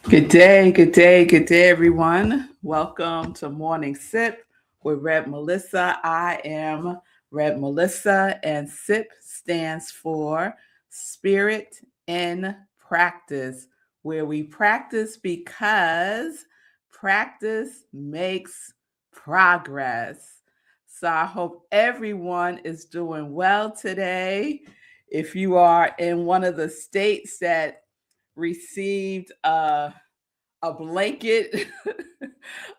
Good day, good day, good day, everyone. Welcome to Morning Sip with Red Melissa. I am Red Melissa, and SIP stands for Spirit in Practice, where we practice because practice makes progress. So I hope everyone is doing well today. If you are in one of the states that received a blanket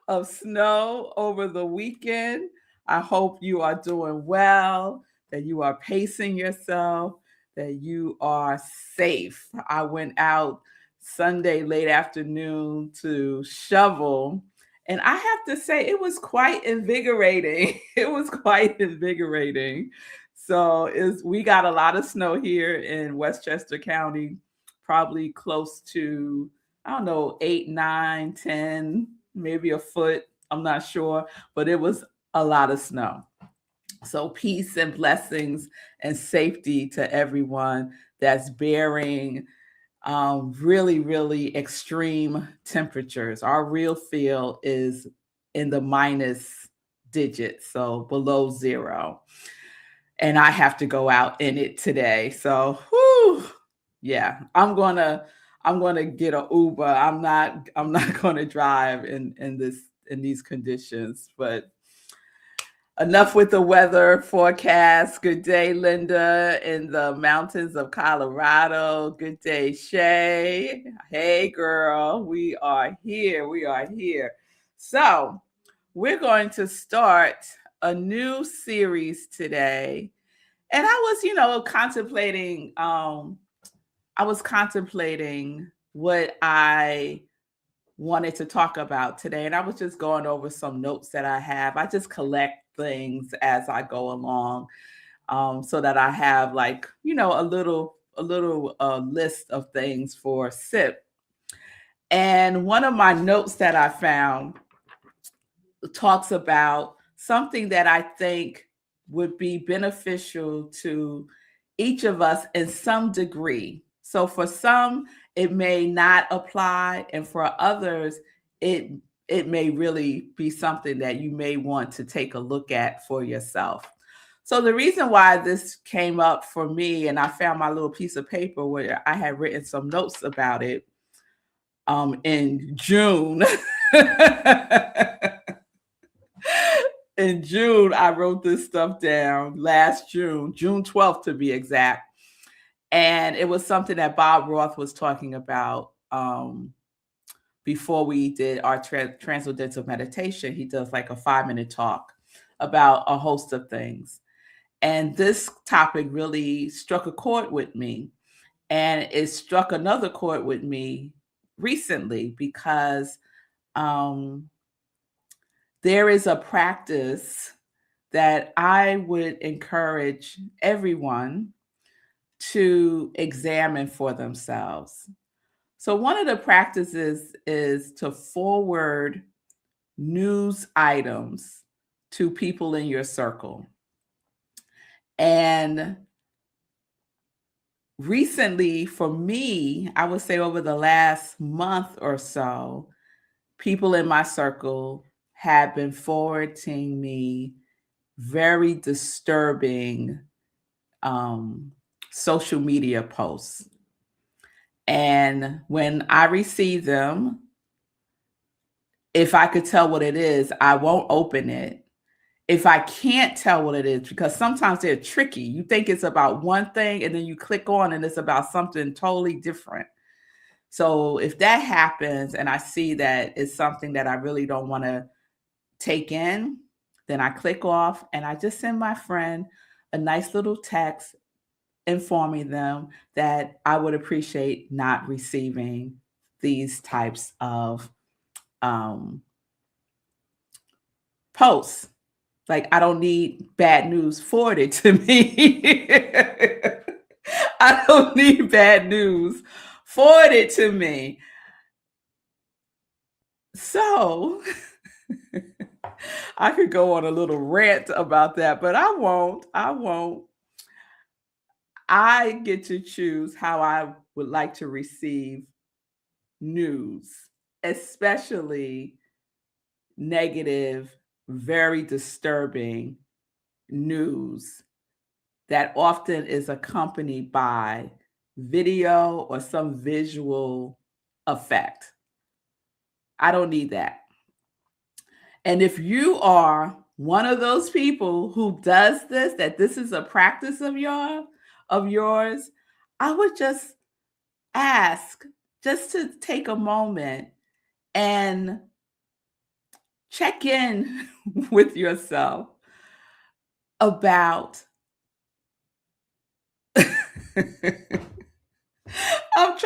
of snow over the weekend, I hope you are doing well, that you are pacing yourself, that you are safe. I went out Sunday late afternoon to shovel, and I have to say it was quite invigorating. It was quite invigorating. So is we got a lot of snow here in Westchester County, probably close to, I don't know, 8, 9, 10, maybe a foot. I'm not sure, but it was a lot of snow. So peace and blessings and safety to everyone that's bearing really, really extreme temperatures. Our real feel is in the minus digits, so below zero. And I have to go out in it today. So, whew, yeah, I'm gonna get an Uber. I'm not gonna drive in these conditions. But enough with the weather forecast. Good day, Linda, in the mountains of Colorado. Good day, Shay. Hey, girl. We are here. We are here. So, we're going to start a new series today. And I was, contemplating. I was contemplating what I wanted to talk about today, and I was just going over some notes that I have. I just collect things as I go along, so that I have, like, a little list of things for SIP. And one of my notes that I found talks about something that I think would be beneficial to each of us in some degree. So for some, it may not apply, and for others, it it may really be something that you may want to take a look at for yourself. So the reason why this came up for me, and I found my little piece of paper where I had written some notes about it in June. In June, I wrote this stuff down last June 12th to be exact. And it was something that Bob Roth was talking about before we did our transcendental meditation. He does like a 5-minute talk about a host of things. And this topic really struck a chord with me. And it struck another chord with me recently because there is a practice that I would encourage everyone to examine for themselves. So, one of the practices is to forward news items to people in your circle. And recently, for me, I would say over the last month or so, people in my circle have been forwarding me very disturbing social media posts. And when I receive them, if I could tell what it is, I won't open it. If I can't tell what it is, because sometimes they're tricky. You think it's about one thing and then you click on and it's about something totally different. So if that happens and I see that it's something that I really don't want to take in, then I click off and I just send my friend a nice little text informing them that I would appreciate not receiving these types of posts. Like, I don't need bad news forwarded to me. I don't need bad news forwarded to me. So I could go on a little rant about that, but I won't. I won't. I get to choose how I would like to receive news, especially negative, very disturbing news that often is accompanied by video or some visual effect. I don't need that. And if you are one of those people who does this, that this is a practice of yours, I would just ask just to take a moment and check in with yourself about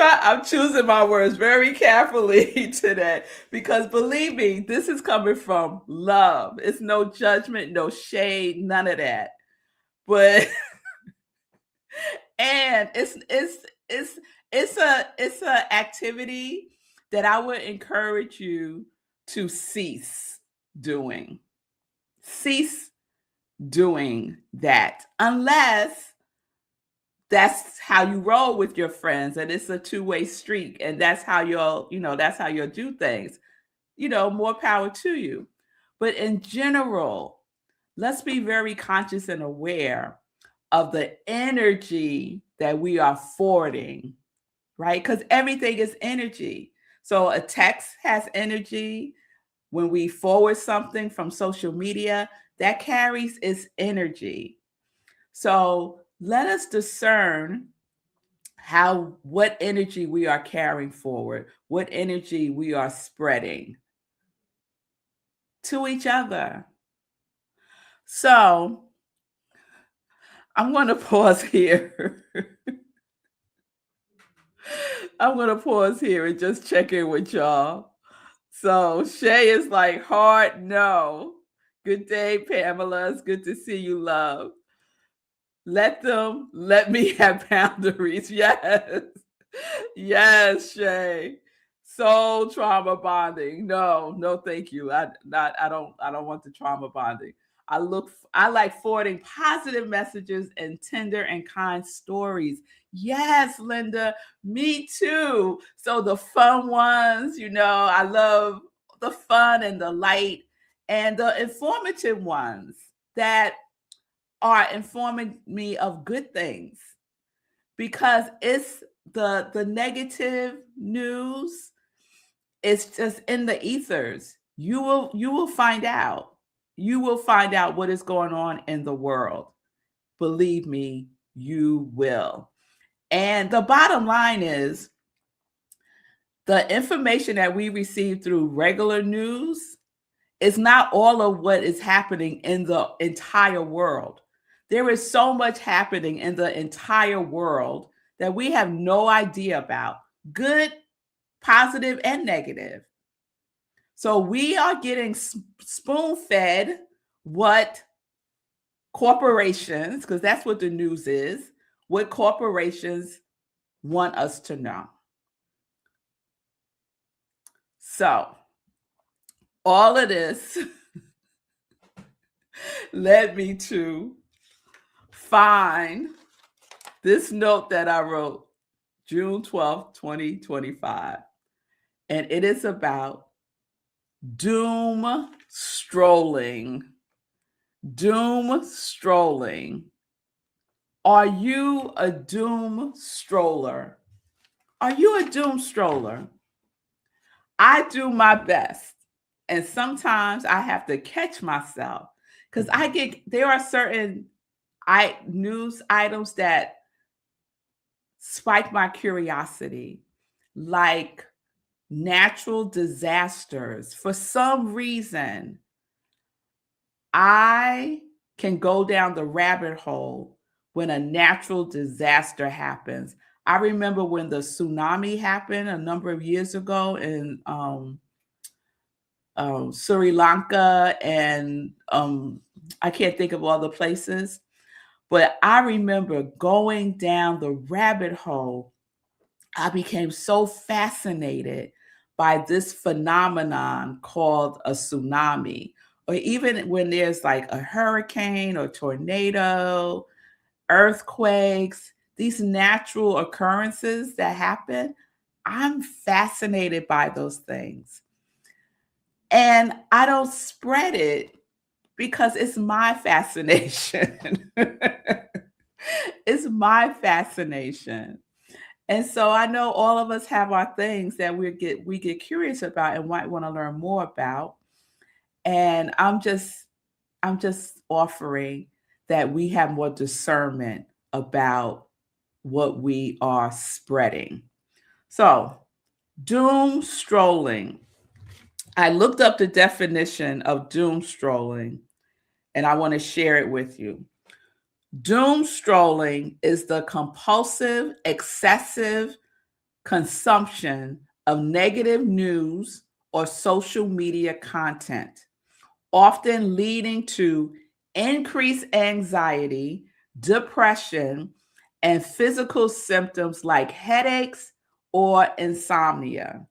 I'm choosing my words very carefully today because believe me, this is coming from love. It's no judgment, no shade, none of that. But and it's a activity that I would encourage you to cease doing. Cease doing that unless that's how you roll with your friends and it's a two-way street and that's how you'll do things. More power to you. But in general, let's be very conscious and aware of the energy that we are forwarding, right? Because everything is energy. So a text has energy. When we forward something from social media, that carries its energy. So let us discern what energy we are carrying forward, what energy we are spreading to each other. So I'm going to pause here. I'm going to pause here and just check in with y'all. So Shay is like, hard no. Good day, Pamela. It's good to see you, love. Let me have boundaries. Yes. Yes, Shay. Soul trauma bonding. No, thank you. I don't want the trauma bonding. I like forwarding positive messages and tender and kind stories. Yes, Linda, me too. So the fun ones, I love the fun and the light and the informative ones that are informing me of good things because it's the negative news. It's just in the ethers. You will find out. You will find out what is going on in the world. Believe me, you will. And the bottom line is the information that we receive through regular news is not all of what is happening in the entire world. There is so much happening in the entire world that we have no idea about, good, positive, and negative. So we are getting spoon-fed what corporations, because that's what the news is, what corporations want us to know. So all of this led me to find this note that I wrote June 12th, 2025. And it is about doom strolling. Doom strolling. Are you a doom stroller? Are you a doom stroller? I do my best. And sometimes I have to catch myself because there are certain news items that spike my curiosity, like natural disasters. For some reason, I can go down the rabbit hole when a natural disaster happens. I remember when the tsunami happened a number of years ago in Sri Lanka and I can't think of all the places, but I remember going down the rabbit hole. I became so fascinated by this phenomenon called a tsunami or even when there's like a hurricane or tornado, earthquakes, these natural occurrences that happen, I'm fascinated by those things. And I don't spread it because it's my fascination. It's my fascination. And so I know all of us have our things that we get curious about and might want to learn more about. And I'm just offering that we have more discernment about what we are spreading. So, doom strolling. I looked up the definition of doom strolling and I want to share it with you. Doom strolling is the compulsive, excessive consumption of negative news or social media content, often leading to increased anxiety, depression, and physical symptoms like headaches or insomnia,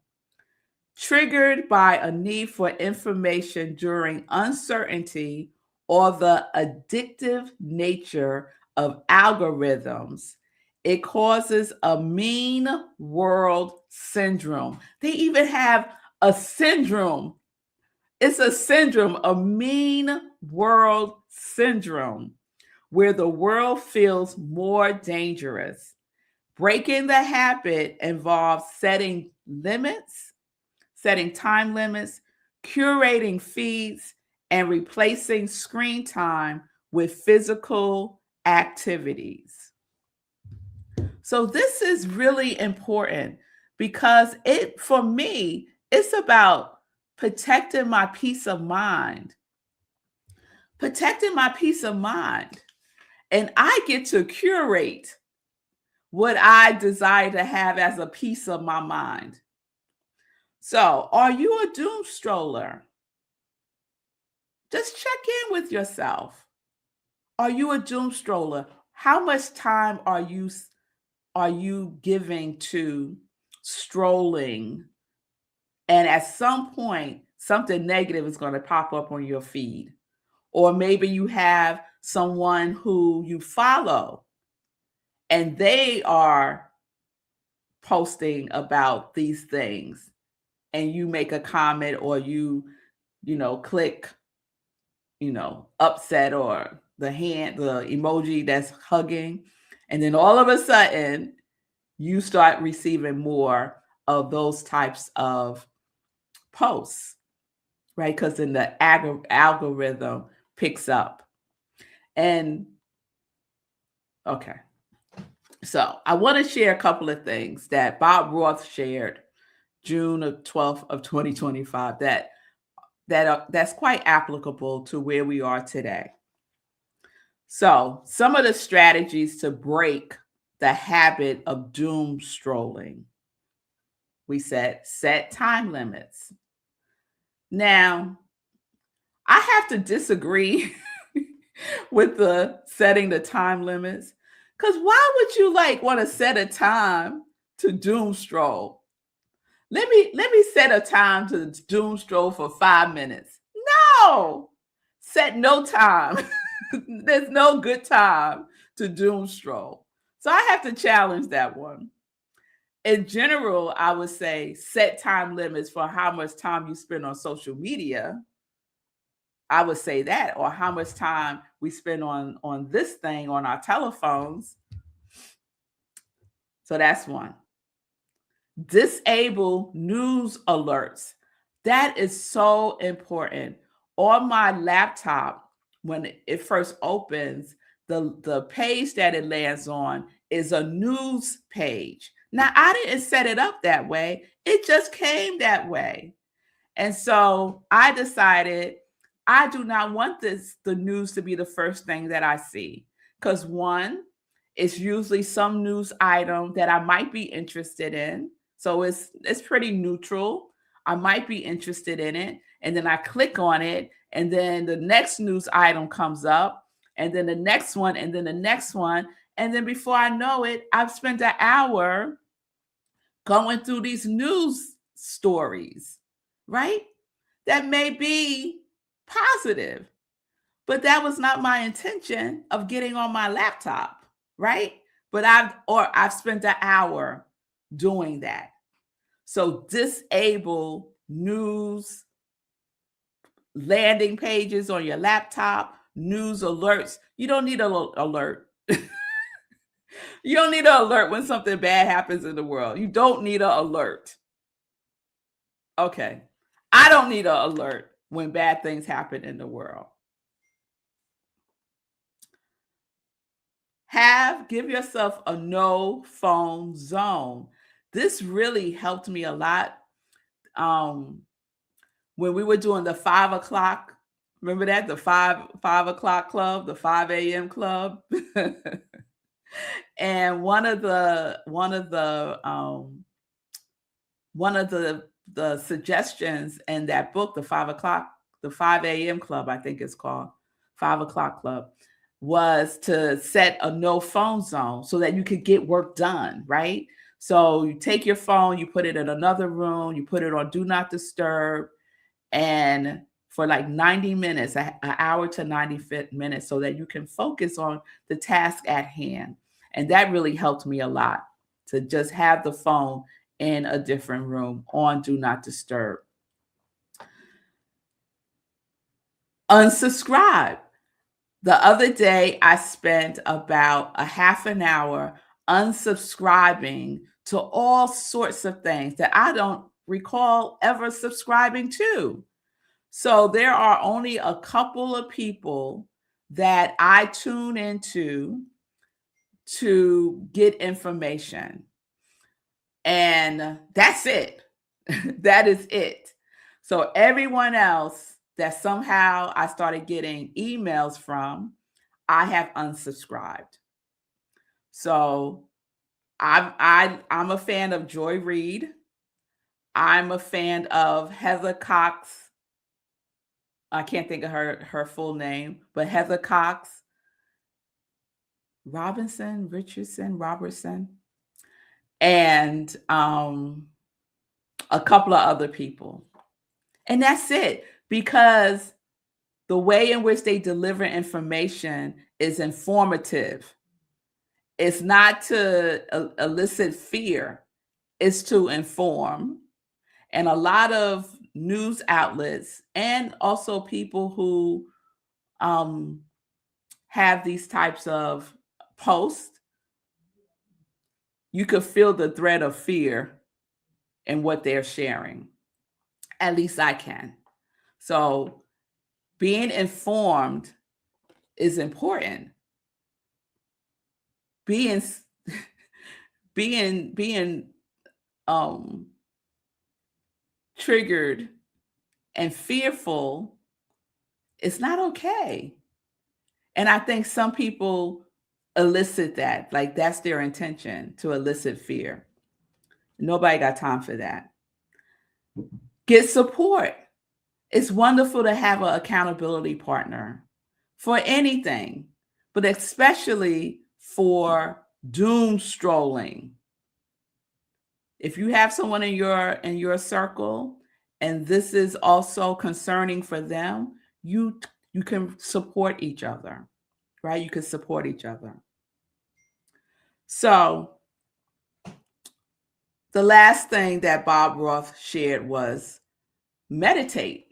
triggered by a need for information during uncertainty or the addictive nature of algorithms. It causes a mean world syndrome. They even have a syndrome. It's a syndrome, a mean world syndrome, where the world feels more dangerous. Breaking the habit involves setting limits, setting time limits, curating feeds, and replacing screen time with physical activities. So this is really important because for me, it's about protecting my peace of mind. Protecting my peace of mind. And I get to curate what I desire to have as a piece of my mind. So, are you a doom stroller? Just check in with yourself. Are you a doom stroller? How much time are you giving to strolling? And at some point, something negative is going to pop up on your feed. Or maybe you have someone who you follow and they are posting about these things and you make a comment or you click, upset or the emoji that's hugging. And then all of a sudden you start receiving more of those types of posts, right? Because then the algorithm picks up. And okay. So I want to share a couple of things that Bob Roth shared June 12th of 2025 that's quite applicable to where we are today. So some of the strategies to break the habit of doom strolling. We said set time limits. Now, I have to disagree with the setting the time limits. Because why would you want to set a time to doom stroll? Let me set a time to doom stroll for 5 minutes. No, set no time. There's no good time to doom stroll. So I have to challenge that one. In general, I would say set time limits for how much time you spend on social media. I would say that, or how much time we spend on this thing on our telephones. So that's one. Disable news alerts. That is so important. On my laptop, when it first opens, the page that it lands on is a news page. Now, I didn't set it up that way. It just came that way. And so I decided I do not want the news to be the first thing that I see. Because one, it's usually some news item that I might be interested in. So it's pretty neutral. I might be interested in it. And then I click on it. And then the next news item comes up. And then the next one. And then the next one. And then before I know it, I've spent an hour going through these news stories, right? That may be positive. But that was not my intention of getting on my laptop, right? But I've spent an hour doing that. So disable news landing pages on your laptop, news alerts. You don't need an alert. You don't need an alert when something bad happens in the world. You don't need an alert. Okay. I don't need an alert when bad things happen in the world. Give yourself a no phone zone. This really helped me a lot. When we were doing the 5 o'clock, remember that? The 5 o'clock club, the 5 a.m. club. And one of the suggestions in that book, the 5 a.m. club, I think it's called 5 o'clock club, was to set a no phone zone so that you could get work done, right? So you take your phone, you put it in another room, you put it on do not disturb, and for like 90 minutes, an hour to 90 minutes, so that you can focus on the task at hand. And that really helped me a lot, to just have the phone in a different room on do not disturb. Unsubscribe. The other day, I spent about a half an hour unsubscribing to all sorts of things that I don't recall ever subscribing to. So there are only a couple of people that I tune into to get information. And that's it. That is it. So everyone else that somehow I started getting emails from, I have unsubscribed. So I'm a fan of Joy Reid. I'm a fan of Heather Cox. I can't think of her full name, but Heather Cox, Robertson, and a couple of other people. And that's it, because the way in which they deliver information is informative. It's not to elicit fear, it's to inform. And a lot of news outlets, and also people who have these types of posts, you could feel the threat of fear in what they're sharing. At least I can. So being informed is important. Being triggered and fearful is not okay. And I think some people elicit that, like that's their intention, to elicit fear. Nobody got time for that. Get support. It's wonderful to have an accountability partner for anything, but especially for doomstrolling. If you have someone in your circle and this is also concerning for them, you can support each other, right? You can support each other. So the last thing that Bob Roth shared was meditate.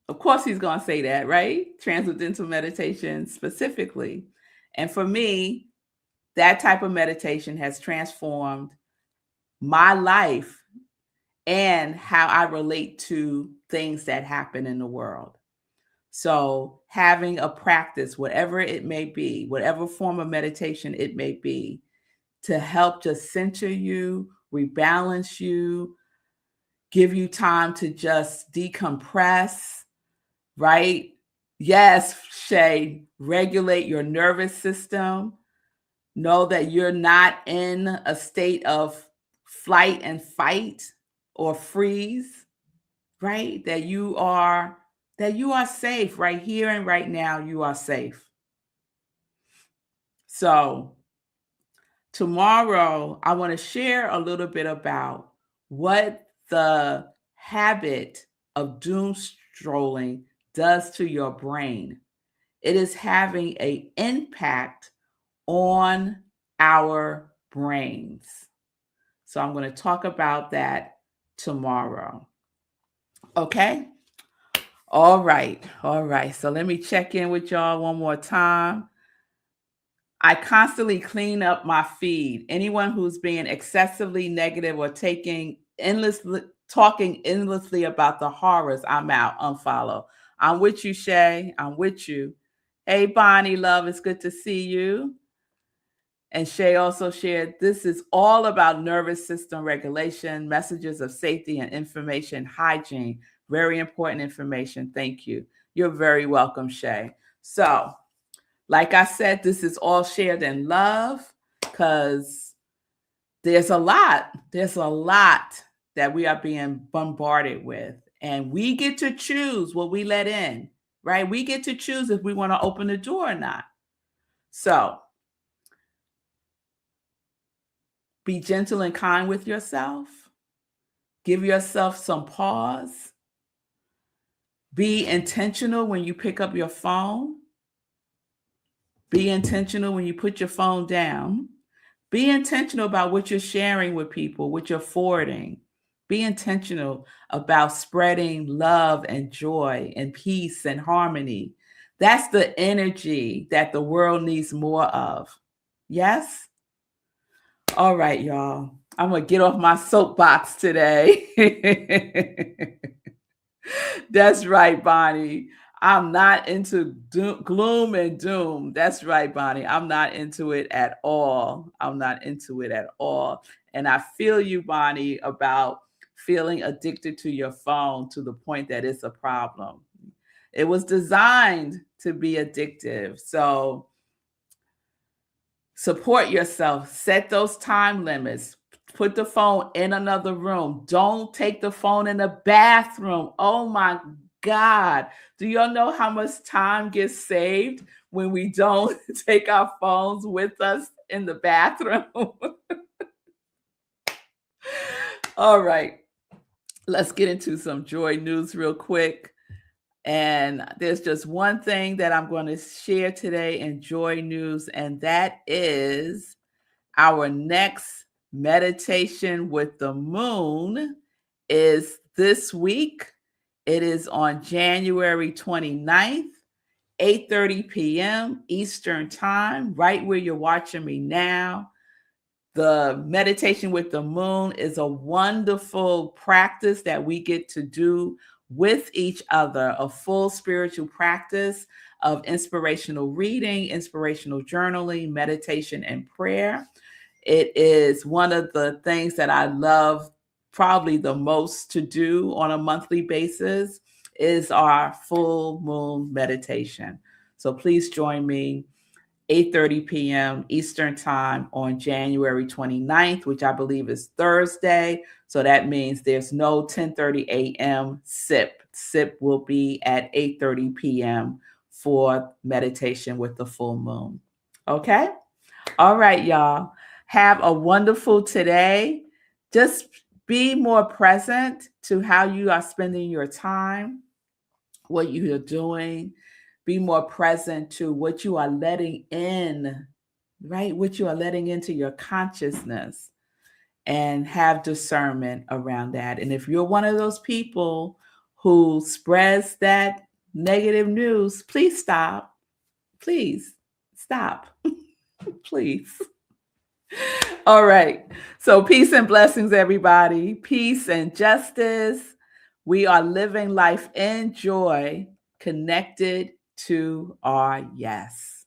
Of course, he's going to say that, right? Transcendental meditation specifically. And for me, that type of meditation has transformed my life and how I relate to things that happen in the world. So having a practice, whatever it may be, whatever form of meditation it may be, to help just center you, rebalance you, give you time to just decompress, right? Yes, Shay, regulate your nervous system. Know that you're not in a state of flight and fight or freeze, right? That you are safe right here and right now. You are safe. So tomorrow, I want to share a little bit about what the habit of doomstrolling does to your brain. It is having an impact on our brains. So I'm going to talk about that tomorrow. Okay? All right. All right. So let me check in with y'all one more time. I constantly clean up my feed. Anyone who's being excessively negative or talking endlessly about the horrors, I'm out, unfollow. I'm with you, Shay. I'm with you. Hey, Bonnie, love, it's good to see you. And Shay also shared, this is all about nervous system regulation, messages of safety and information hygiene. Very important information. Thank you. You're very welcome, Shay. So, like I said, this is all shared in love because there's a lot that we are being bombarded with. And we get to choose what we let in, right? We get to choose if we want to open the door or not. So be gentle and kind with yourself. Give yourself some pause. Be intentional when you pick up your phone. Be intentional when you put your phone down. Be intentional about what you're sharing with people, what you're forwarding. Be intentional about spreading love and joy and peace and harmony. That's the energy that the world needs more of. Yes? All right, y'all. I'm going to get off my soapbox today. That's right, Bonnie. I'm not into gloom and doom. That's right, Bonnie. I'm not into it at all. I'm not into it at all. And I feel you, Bonnie, about feeling addicted to your phone to the point that it's a problem. It was designed to be addictive. So support yourself. Set those time limits. Put the phone in another room. Don't take the phone in the bathroom. Oh my God. Do y'all know how much time gets saved when we don't take our phones with us in the bathroom? All right. Let's get into some joy news real quick. And there's just one thing that I'm going to share today in joy news, and that is our next meditation with the moon is this week. It is on January 29th, 8:30 p.m. Eastern Time, right where you're watching me now. The meditation with the moon is a wonderful practice that we get to do with each other, a full spiritual practice of inspirational reading, inspirational journaling, meditation, and prayer. It is one of the things that I love probably the most to do on a monthly basis is our full moon meditation. So please join me 8:30 p.m. Eastern Time on January 29th, which I believe is Thursday. So that means there's no 10:30 a.m. SIP. SIP will be at 8:30 p.m. for meditation with the full moon. Okay? All right, y'all. Have a wonderful today. Just be more present to how you are spending your time, what you are doing. Be more present to what you are letting in, right? What you are letting into your consciousness, and have discernment around that. And if you're one of those people who spreads that negative news, please stop. Please stop. Please. All right. So peace and blessings, everybody. Peace and justice. We are living life in joy, connected to our yes.